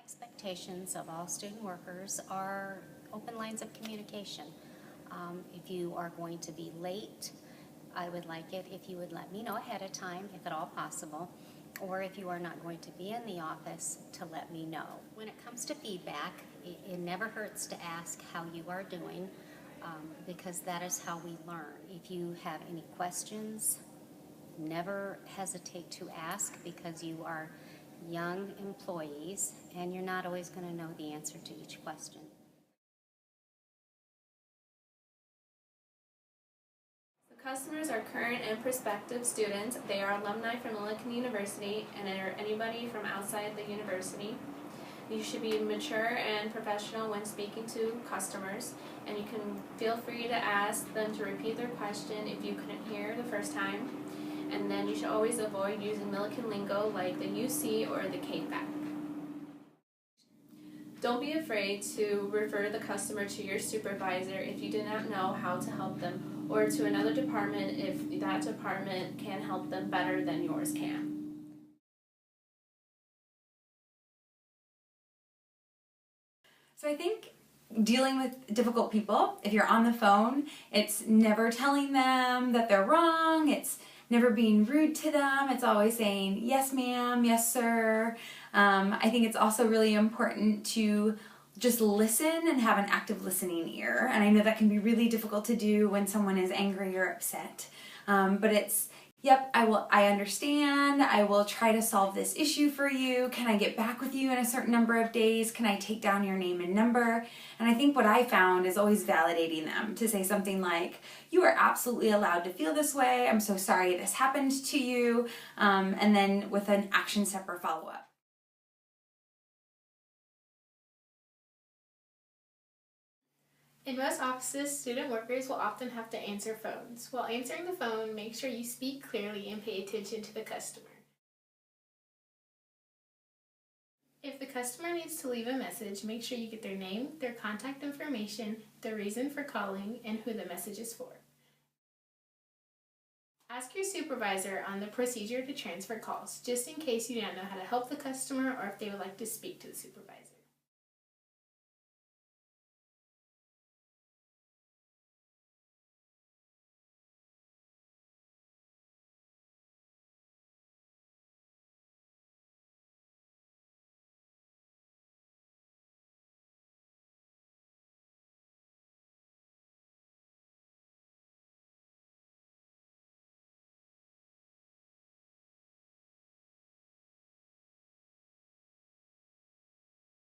expectations of all student workers are open lines of communication. If you are going to be late, I would like it if you would let me know ahead of time, if at all possible, or if you are not going to be in the office, to let me know. When it comes to feedback, it never hurts to ask how you are doing, because that is how we learn. If you have any questions, never hesitate to ask, because you are young employees and you're not always going to know the answer to each question. Customers are current and prospective students. They are alumni from Millikan University and are anybody from outside the university. You should be mature and professional when speaking to customers, and you can feel free to ask them to repeat their question if you couldn't hear the first time. And then you should always avoid using Millikan lingo like the UC or the KFAC. Don't be afraid to refer the customer to your supervisor if you do not know how to help them, or to another department if that department can help them better than yours can. So I think dealing with difficult people, if you're on the phone, it's never telling them that they're wrong, it's never being rude to them, it's always saying, yes ma'am, yes sir. I think it's also really important to just listen and have an active listening ear. And I know that can be really difficult to do when someone is angry or upset. But it's, yep, I understand, I will try to solve this issue for you. Can I get back with you in a certain number of days? Can I take down your name and number? And I think what I found is always validating them to say something like, you are absolutely allowed to feel this way. I'm so sorry this happened to you. And then with an action step or follow-up. In most offices, student workers will often have to answer phones. While answering the phone, make sure you speak clearly and pay attention to the customer. If the customer needs to leave a message, make sure you get their name, their contact information, the reason for calling, and who the message is for. Ask your supervisor on the procedure to transfer calls, just in case you don't know how to help the customer or if they would like to speak to the supervisor.